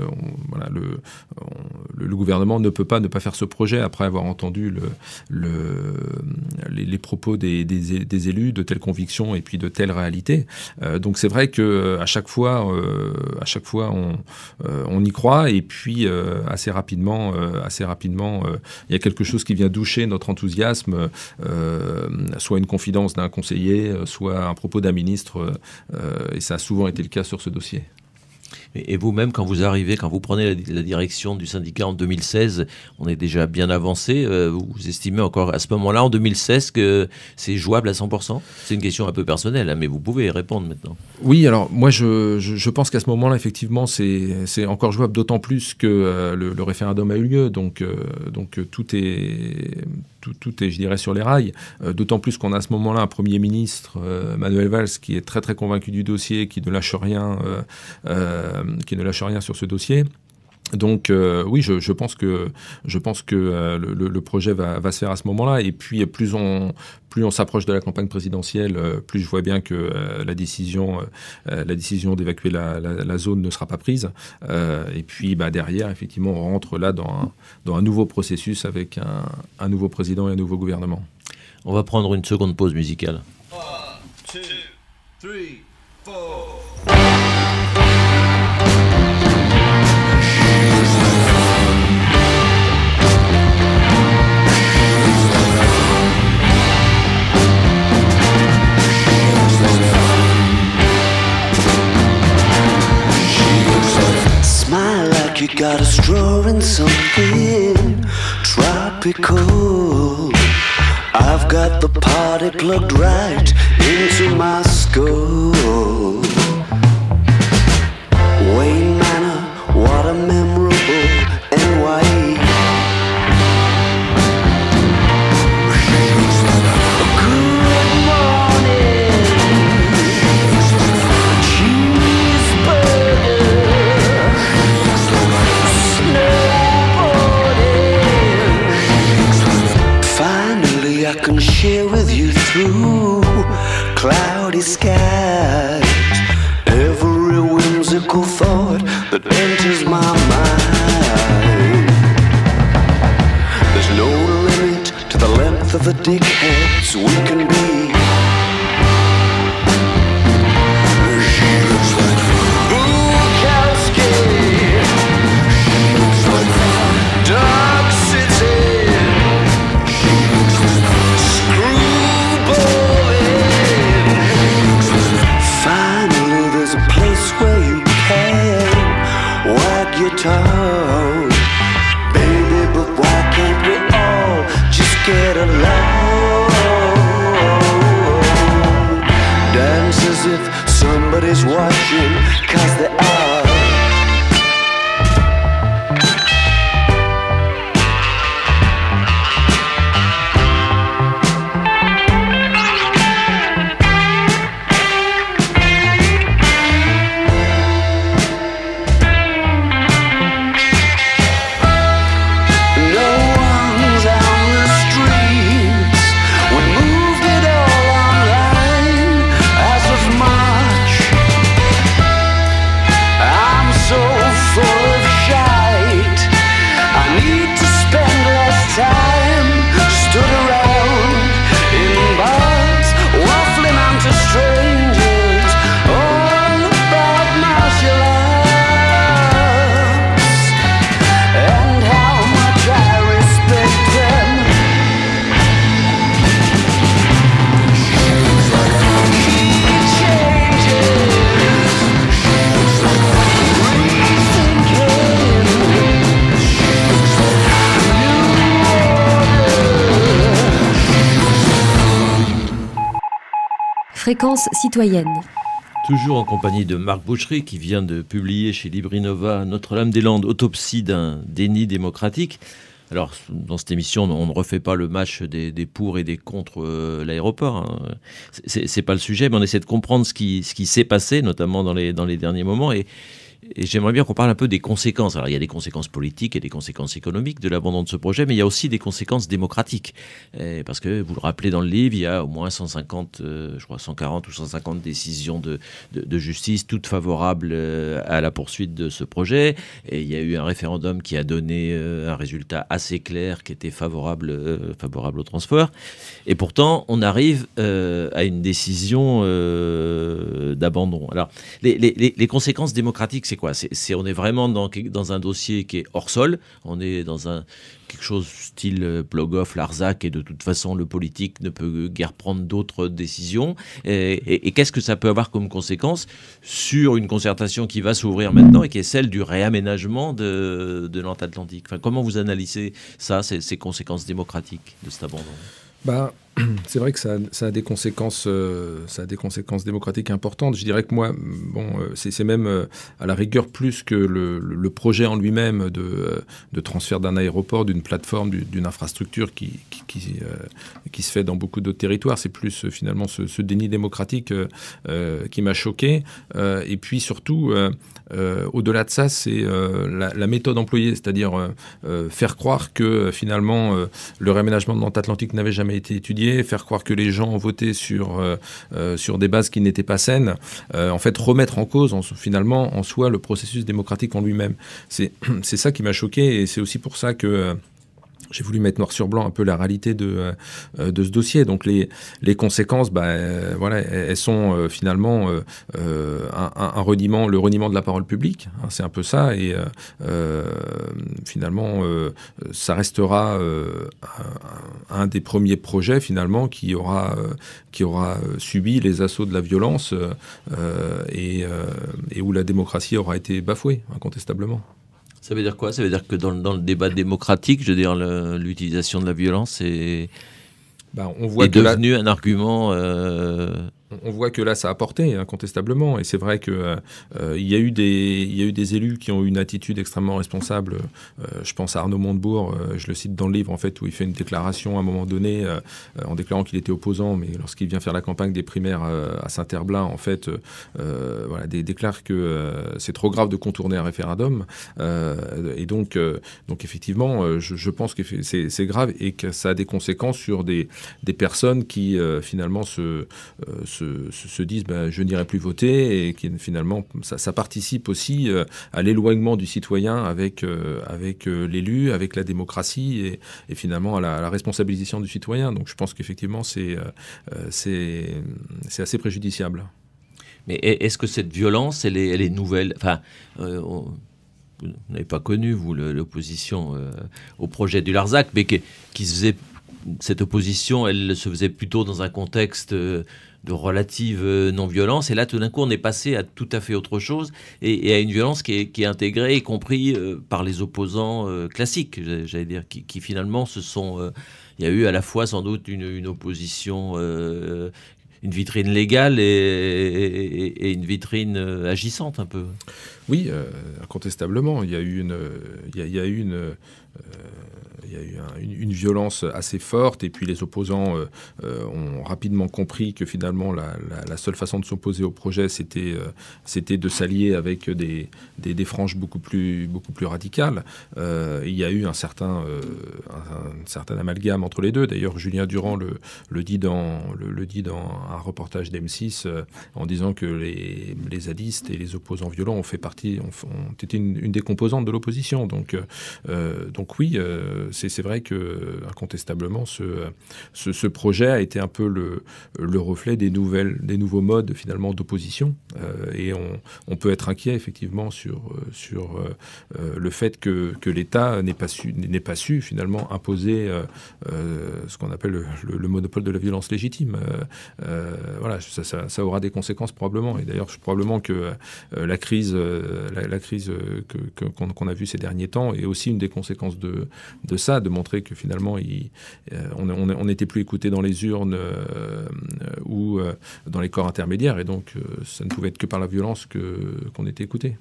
voilà, le gouvernement ne peut pas ne pas faire ce projet après avoir entendu les propos des élus, de telles convictions et puis de telles réalités. Donc c'est vrai que à chaque fois on y croit et puis assez rapidement il y a quelque chose qui vient doucher notre enthousiasme, soit une confidence d'un conseiller, soit un propos d'un ministre, et ça a souvent été le cas sur ce dossier. Et vous-même, quand vous prenez la direction du syndicat en 2016, on est déjà bien avancé. Vous estimez encore à ce moment-là, en 2016, que c'est jouable à 100%? C'est une question un peu personnelle, hein, mais vous pouvez y répondre maintenant. Oui, alors moi je pense qu'à ce moment-là, effectivement, c'est encore jouable, d'autant plus que le référendum a eu lieu. Donc tout est, je dirais, sur les rails. D'autant plus qu'on a à ce moment-là un Premier ministre, Manuel Valls, qui est très très convaincu du dossier, qui ne lâche rien sur ce dossier. Donc oui, je pense que le projet va se faire à ce moment-là. Et puis plus on s'approche de la campagne présidentielle, plus je vois bien que la décision d'évacuer la zone ne sera pas prise. Et puis derrière, effectivement, on rentre là dans un nouveau processus avec un nouveau président et un nouveau gouvernement. On va prendre une seconde pause musicale. 1, 2, 3, Smile like you got a straw in something tropical. I've got the party plugged right into my skull. Wayne Manor, what a memorable NYE. Good morning, cheeseburger, snowboarding. Finally I can share with you through cloudy skies every whimsical thought that enters my mind. There's no limit to the length of the dickheads we can be. Bukowski, Dark City, finally, there's a place where you can wag your tongue, baby. But why can't we all just get along? Dance as if somebody's watching, 'cause they are. Fréquence citoyenne. Toujours en compagnie de Marc Boucherie qui vient de publier chez Librinova Notre-Dame-des-Landes, autopsie d'un déni démocratique. Alors, dans cette émission, on ne refait pas le match des pour et des contre l'aéroport. Hein. C'est pas le sujet, mais on essaie de comprendre ce qui s'est passé, notamment dans les derniers moments. Et j'aimerais bien qu'on parle un peu des conséquences. Alors, il y a des conséquences politiques et des conséquences économiques de l'abandon de ce projet, mais il y a aussi des conséquences démocratiques. Parce que, vous le rappelez dans le livre, il y a au moins 140, je crois 140 ou 150 décisions de justice, toutes favorables à la poursuite de ce projet. Et il y a eu un référendum qui a donné un résultat assez clair, qui était favorable au transfert. Et pourtant, on arrive à une décision d'abandon. Alors, les conséquences démocratiques, c'est quoi ? On est vraiment dans un dossier qui est hors sol. On est dans quelque chose style Plogoff, Larzac, et de toute façon, le politique ne peut guère prendre d'autres décisions. Et qu'est-ce que ça peut avoir comme conséquence sur une concertation qui va s'ouvrir maintenant et qui est celle du réaménagement de Nantes Atlantique ? Enfin, comment vous analysez ça, ces conséquences démocratiques de cet abandon ? C'est vrai que ça a des conséquences démocratiques importantes. Je dirais que moi, c'est même à la rigueur plus que le projet en lui-même de transfert d'un aéroport, d'une plateforme, d'une infrastructure qui se fait dans beaucoup d'autres territoires. C'est plus finalement ce déni démocratique qui m'a choqué. Et puis surtout, au-delà de ça, c'est la méthode employée, c'est-à-dire faire croire que finalement le réaménagement de Nantes Atlantique n'avait jamais été étudié, faire croire que les gens ont voté sur des bases qui n'étaient pas saines, en fait remettre en cause finalement en soi le processus démocratique en lui-même. C'est ça qui m'a choqué, et c'est aussi pour ça que j'ai voulu mettre noir sur blanc un peu la réalité de ce dossier. Donc les conséquences, voilà, elles sont finalement un reniement, le reniement de la parole publique. Hein, c'est un peu ça. Et finalement, ça restera un des premiers projets finalement qui aura subi les assauts de la violence et où la démocratie aura été bafouée, incontestablement. Ça veut dire quoi? Ça veut dire que dans le débat démocratique, je veux dire, l'utilisation de la violence est devenue un argument... On voit que là, ça a porté, incontestablement. Et c'est vrai qu'il y a eu des élus qui ont eu une attitude extrêmement responsable. Je pense à Arnaud Montebourg, je le cite dans le livre, en fait, où il fait une déclaration à un moment donné, en déclarant qu'il était opposant, mais lorsqu'il vient faire la campagne des primaires à Saint-Herblain, en fait, voilà, déclare que c'est trop grave de contourner un référendum. Et donc effectivement, je pense que c'est grave et que ça a des conséquences sur des personnes qui, finalement, se disent je n'irai plus voter, et qui finalement ça participe aussi à l'éloignement du citoyen avec l'élu, avec la démocratie et finalement à la responsabilisation du citoyen. Donc je pense qu'effectivement c'est assez préjudiciable. Mais est-ce que cette violence elle est nouvelle? Enfin, vous n'avez pas connu, vous, l'opposition au projet du Larzac, mais qui se faisait... Cette opposition, elle se faisait plutôt dans un contexte de relative non-violence. Et là, tout d'un coup, on est passé à tout à fait autre chose et à une violence qui est intégrée, y compris par les opposants classiques, j'allais dire, qui finalement se sont... il y a eu à la fois sans doute une opposition... une vitrine légale et une vitrine agissante un peu. Oui, incontestablement. Il y a eu une violence assez forte, et puis les opposants ont rapidement compris que finalement la seule façon de s'opposer au projet, c'était de s'allier avec des franges beaucoup plus radicales. Il y a eu un certain amalgame entre les deux. D'ailleurs, Julien Durand le dit dans un reportage d'M6 en disant que les zadistes et les opposants violents ont été une des composantes de l'opposition. Donc oui, c'est vrai que incontestablement ce projet a été un peu le reflet des nouveaux modes finalement d'opposition, et on peut être inquiet effectivement sur le fait que l'État n'ait pas su finalement imposer ce qu'on appelle le monopole de la violence légitime. Voilà, ça aura des conséquences probablement, et d'ailleurs probablement que la crise qu'on a vue ces derniers temps est aussi une des conséquences de ça, de montrer que finalement on n'était plus écouté dans les urnes ou dans les corps intermédiaires, et donc ça ne pouvait être que par la violence qu'on était écouté.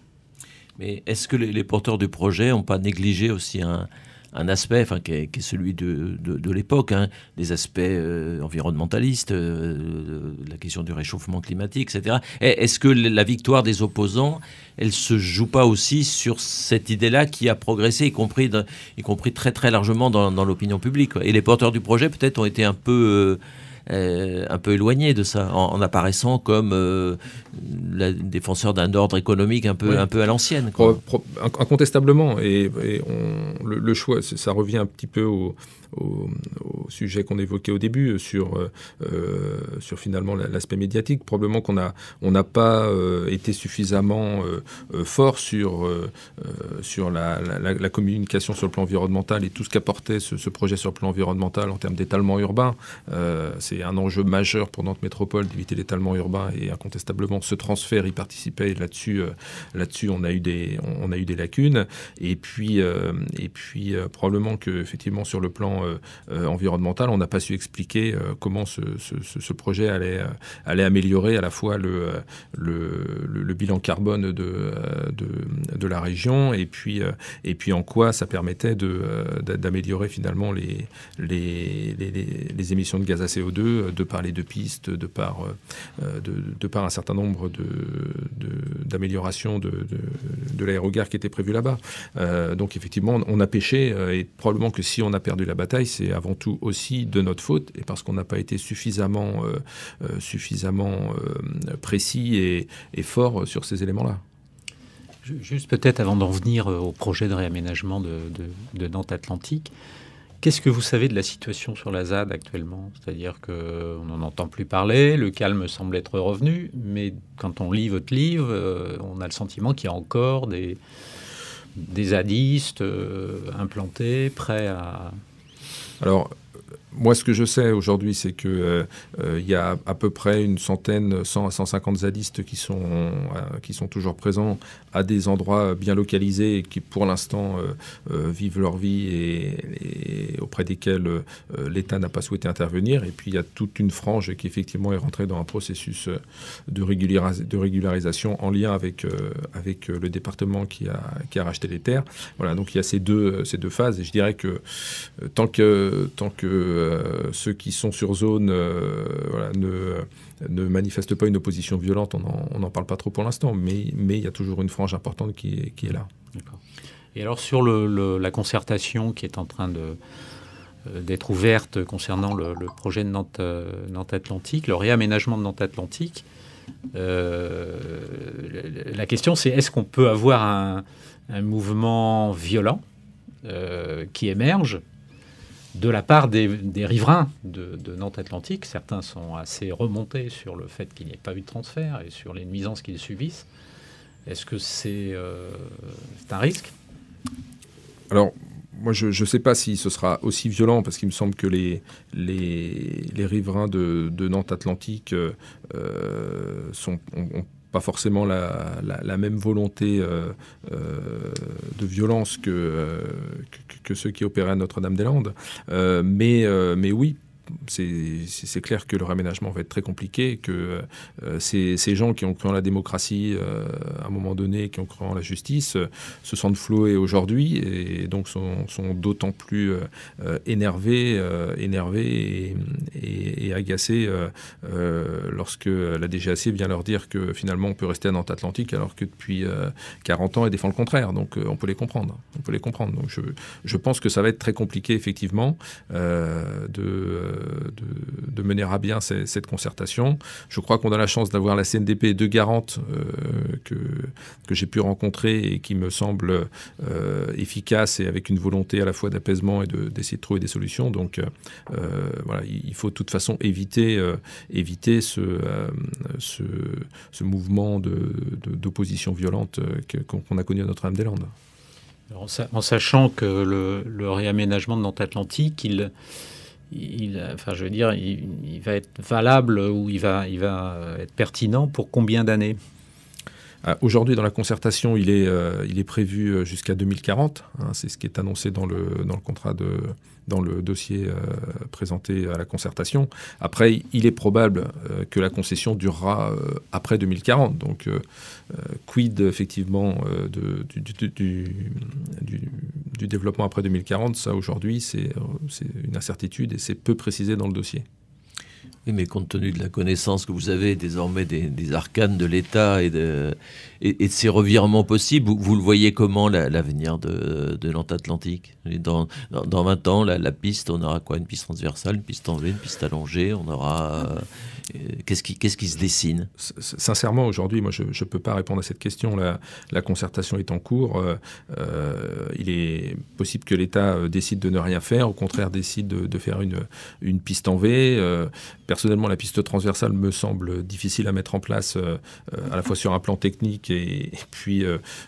Mais est-ce que les porteurs du projet n'ont pas négligé aussi un aspect qui est celui de l'époque, des aspects environnementalistes, la question du réchauffement climatique, etc. Est-ce que la victoire des opposants, elle se joue pas aussi sur cette idée-là qui a progressé, y compris très très largement dans l'opinion publique, quoi. Et les porteurs du projet peut-être ont été un peu éloignés de ça, en apparaissant comme la défenseur d'un ordre économique un peu à l'ancienne, quoi. Incontestablement. Et le choix, ça revient un petit peu au sujet qu'on évoquait au début sur finalement l'aspect médiatique. Probablement on n'a pas été suffisamment fort sur la communication sur le plan environnemental et tout ce qu'apportait ce projet sur le plan environnemental en termes d'étalement urbain. C'est un enjeu majeur pour Nantes Métropole d'éviter l'étalement urbain, et incontestablement ce transfert y participait. Là-dessus on a eu des lacunes, et puis probablement que effectivement sur le plan environnemental, on n'a pas su expliquer comment ce projet allait améliorer à la fois le bilan carbone de la région, et puis en quoi ça permettait d'améliorer finalement les émissions de gaz à CO2 de par les deux pistes, de par un certain nombre d'améliorations de l'aérogare qui était prévu là-bas. Donc effectivement, on a péché, et probablement que si on a perdu la bataille, c'est avant tout aussi de notre faute, et parce qu'on n'a pas été suffisamment précis et fort sur ces éléments-là. Juste peut-être avant d'en venir au projet de réaménagement de Nantes Atlantique, Qu'est-ce que vous savez de la situation sur la ZAD actuellement? C'est-à-dire qu'on n'en entend plus parler, le calme semble être revenu, mais quand on lit votre livre, on a le sentiment qu'il y a encore des zadistes implantés, prêts à... Alors, moi, ce que je sais aujourd'hui, c'est qu'il y a à peu près une centaine, 100 à 150 zadistes qui sont toujours présents à des endroits bien localisés et qui, pour l'instant, vivent leur vie et auprès desquels l'État n'a pas souhaité intervenir. Et puis, il y a toute une frange qui, effectivement, est rentrée dans un processus de régularisation en lien avec le département qui a racheté les terres. Voilà, donc il y a ces deux phases. Et je dirais que tant que ceux qui sont sur zone ne manifestent pas une opposition violente, on n'en parle pas trop pour l'instant, mais il y a toujours une frange importante qui est là. D'accord. Et alors sur la concertation qui est en train d'être ouverte concernant le projet de Nantes Atlantique, le réaménagement de Nantes Atlantique, la question c'est est-ce qu'on peut avoir un mouvement violent qui émerge de la part des riverains de Nantes Atlantique? Certains sont assez remontés sur le fait qu'il n'y ait pas eu de transfert et sur les nuisances qu'ils subissent. Est-ce que c'est un risque? Alors, moi, je ne sais pas si ce sera aussi violent, parce qu'il me semble que les riverains de Nantes Atlantique ont pas forcément la même volonté de violence que ceux qui opéraient à Notre-Dame-des-Landes. Mais oui, c'est clair que le réaménagement va être très compliqué, que ces gens qui ont cru en la démocratie à un moment donné, qui ont cru en la justice, se sentent floués aujourd'hui et donc sont d'autant plus énervés et agacés lorsque la DGAC vient leur dire que finalement on peut rester à Nantes Atlantique alors que depuis 40 ans elle défend le contraire. Donc on peut les comprendre. Donc je pense que ça va être très compliqué effectivement de mener à bien cette concertation. Je crois qu'on a la chance d'avoir la CNDP et deux garantes que j'ai pu rencontrer et qui me semblent efficaces et avec une volonté à la fois d'apaisement et d'essayer de trouver des solutions. Donc voilà, il faut de toute façon éviter ce mouvement d'opposition violente qu'on a connu à Notre-Dame-des-Landes. En sachant que le réaménagement de Nantes Atlantique, il va être valable ou il va être pertinent pour combien d'années? Aujourd'hui, dans la concertation, il est prévu jusqu'à 2040. C'est ce qui est annoncé dans le contrat dans le dossier présenté à la concertation. Après, il est probable que la concession durera après 2040. Donc, quid effectivement du développement après 2040, ça aujourd'hui, c'est une incertitude et c'est peu précisé dans le dossier. Oui, mais compte tenu de la connaissance que vous avez désormais des arcanes de l'État et de ces revirements possibles, vous le voyez comment l'avenir de Nantes Atlantique? Dans 20 ans, la piste, on aura quoi? Une piste transversale, une piste en V, une piste allongée, on aura... Qu'est-ce qui se dessine? Sincèrement, aujourd'hui, moi, je ne peux pas répondre à cette question. La concertation est en cours. Il est possible que l'État décide de ne rien faire, au contraire décide de faire une piste en V. Personnellement, la piste transversale me semble difficile à mettre en place, à la fois sur un plan technique et puis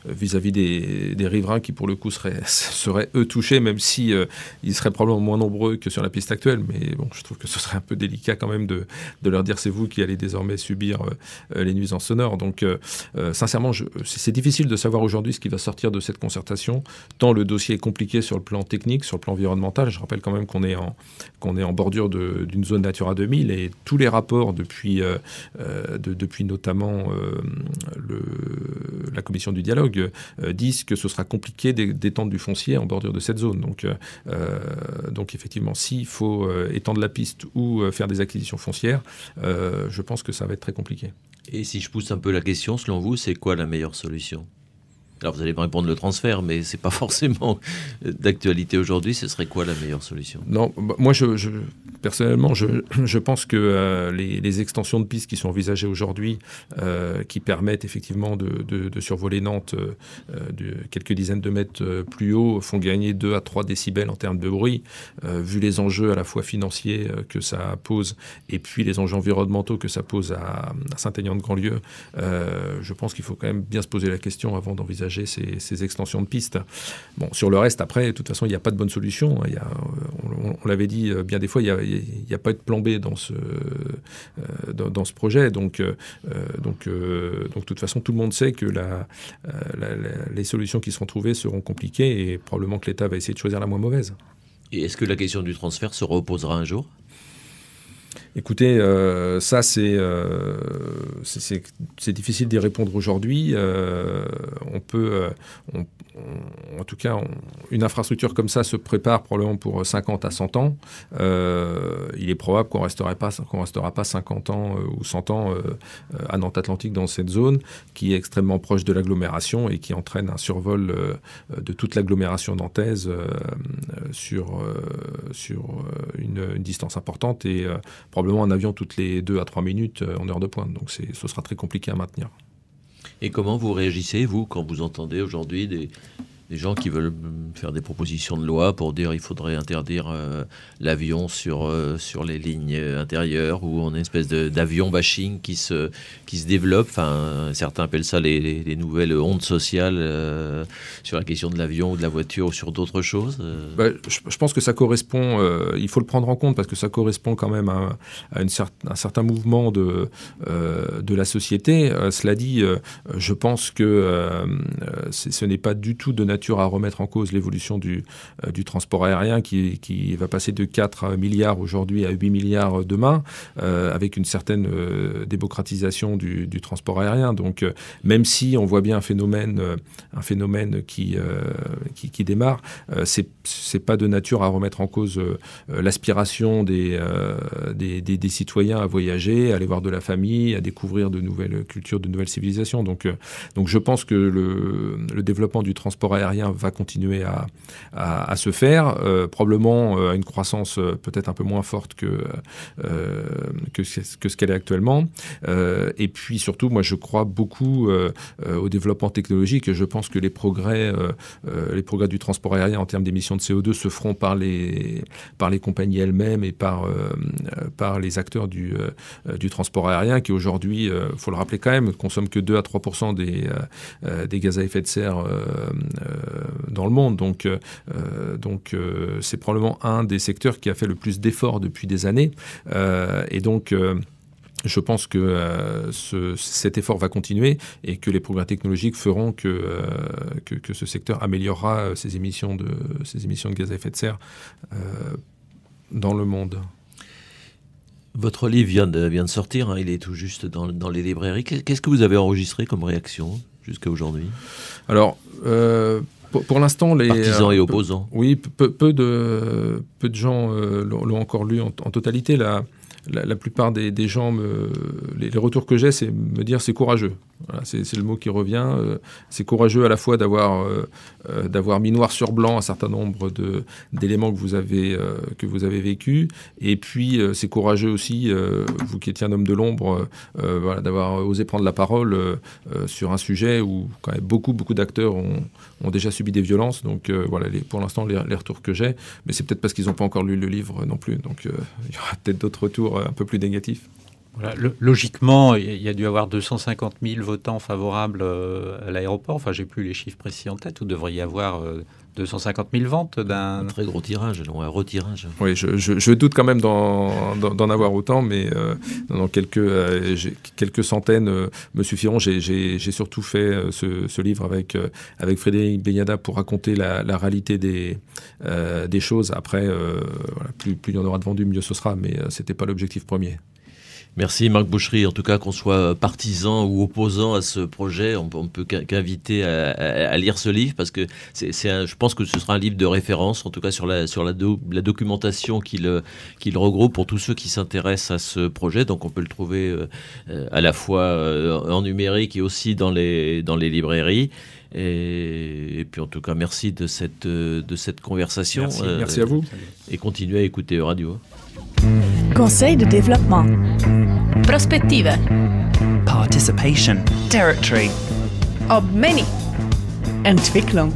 vis-à-vis des riverains qui, pour le coup, seraient eux touchés, même si ils seraient probablement moins nombreux que sur la piste actuelle. Mais bon, je trouve que ce serait un peu délicat quand même de leur dire c'est vous qui allez désormais subir les nuisances sonores. Donc, sincèrement, c'est difficile de savoir aujourd'hui ce qui va sortir de cette concertation, tant le dossier est compliqué sur le plan technique, sur le plan environnemental. Je rappelle quand même qu'on est en bordure d'une zone Natura 2000 et tous les rapports depuis notamment la commission du dialogue disent que ce sera compliqué d'étendre du foncier en bordure de cette zone. Donc effectivement, s'il faut étendre la piste ou faire des acquisitions foncières, je pense que ça va être très compliqué. Et si je pousse un peu la question, selon vous, c'est quoi la meilleure solution? Alors vous allez me répondre le transfert, mais c'est pas forcément d'actualité aujourd'hui. Ce serait quoi la meilleure solution? Non, moi personnellement, je pense que les extensions de pistes qui sont envisagées aujourd'hui, qui permettent effectivement de survoler Nantes de quelques dizaines de mètres plus haut, font gagner 2 à 3 décibels en termes de bruit. Vu les enjeux à la fois financiers que ça pose et puis les enjeux environnementaux que ça pose à Saint-Aignan-de-Grandlieu, je pense qu'il faut quand même bien se poser la question avant d'envisager ces extensions de pistes. Bon, sur le reste, après, de toute façon, il n'y a pas de bonne solution. On l'avait dit bien des fois, il n'y a pas de plan B dans ce projet. Donc, de toute façon, tout le monde sait que les solutions qui seront trouvées seront compliquées et probablement que l'État va essayer de choisir la moins mauvaise. Et est-ce que la question du transfert se reposera un jour? Écoutez, ça c'est difficile d'y répondre aujourd'hui. En tout cas, une infrastructure comme ça se prépare probablement pour 50 à 100 ans. Il est probable qu'on restera pas 50 ans ou 100 ans à Nantes Atlantique dans cette zone qui est extrêmement proche de l'agglomération et qui entraîne un survol de toute l'agglomération nantaise sur une distance importante et probablement un avion toutes les 2 à 3 minutes en heure de pointe. Donc ce sera très compliqué à maintenir. Et comment vous réagissez, vous, quand vous entendez aujourd'hui des gens qui veulent faire des propositions de loi pour dire qu'il faudrait interdire l'avion sur les lignes intérieures, où on a une espèce d'avion bashing qui se développe. Enfin, certains appellent ça les nouvelles ondes sociales sur la question de l'avion ou de la voiture ou sur d'autres choses. Je pense que ça correspond, il faut le prendre en compte parce que ça correspond quand même à un certain mouvement de la société. Cela dit, je pense que ce n'est pas du tout de nature à remettre en cause l'évolution du transport aérien qui va passer de 4 milliards aujourd'hui à 8 milliards demain, avec une certaine démocratisation du transport aérien. Donc, même si on voit bien un phénomène qui démarre, c'est pas de nature à remettre en cause l'aspiration des citoyens à voyager, à aller voir de la famille, à découvrir de nouvelles cultures, de nouvelles civilisations. Donc je pense que le développement du transport aérien va continuer à se faire, probablement à une croissance peut-être un peu moins forte que ce qu'elle est actuellement. Et puis surtout, moi je crois beaucoup au développement technologique et je pense que les progrès du transport aérien en termes d'émissions de CO2 se feront par les compagnies elles-mêmes et par les acteurs du transport aérien qui aujourd'hui, il faut le rappeler quand même, ne consomment que 2 à 3% des gaz à effet de serre dans le monde. Donc c'est probablement un des secteurs qui a fait le plus d'efforts depuis des années. Et donc je pense que cet effort va continuer et que les progrès technologiques feront que ce secteur améliorera ses émissions de gaz à effet de serre dans le monde. Votre livre vient de sortir, hein, il est tout juste dans les librairies. Qu'est-ce que vous avez enregistré comme réaction jusqu'à aujourd'hui? Alors, pour l'instant, les partisans et opposants. Oui, peu de gens l'ont encore lu en totalité. La plupart des gens, les retours que j'ai, c'est me dire c'est courageux. Voilà, c'est le mot qui revient. C'est courageux à la fois d'avoir mis noir sur blanc un certain nombre d'éléments que vous avez vécus. Et puis, c'est courageux aussi, vous qui étiez un homme de l'ombre, voilà, d'avoir osé prendre la parole sur un sujet où quand même beaucoup d'acteurs ont déjà subi des violences. Donc voilà, pour l'instant, les retours que j'ai. Mais c'est peut-être parce qu'ils n'ont pas encore lu le livre non plus. Donc il y aura peut-être d'autres retours un peu plus négatifs. Voilà, logiquement, il y a dû y avoir 250 000 votants favorables à l'aéroport. Enfin, j'ai plus les chiffres précis en tête. Vous devriez y avoir 250 000 ventes d'un... Un très gros tirage, un retirage. Oui, je doute quand même d'en avoir autant, mais quelques centaines me suffiront. J'ai surtout fait ce livre avec Frédéric Beignada pour raconter la réalité des choses. Après, voilà, plus il y en aura de vendus, mieux ce sera, mais ce n'était pas l'objectif premier. Merci Marc Boucherie. En tout cas, qu'on soit partisan ou opposant à ce projet, on peut qu'inviter à lire ce livre parce que je pense que ce sera un livre de référence, en tout cas sur la documentation qu'il regroupe pour tous ceux qui s'intéressent à ce projet. Donc on peut le trouver à la fois en numérique et aussi dans les librairies. Et puis en tout cas, merci de cette conversation. Merci à vous. Et continuez à écouter Radio. Conseil de développement. Prospettiva. Participation. Territory. Ob many. Entwicklung.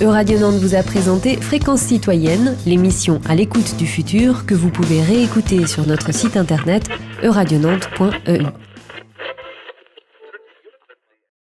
Radio Nantes vous a présenté Fréquence Citoyenne, l'émission à l'écoute du futur que vous pouvez réécouter sur notre site internet eradionantes.eu.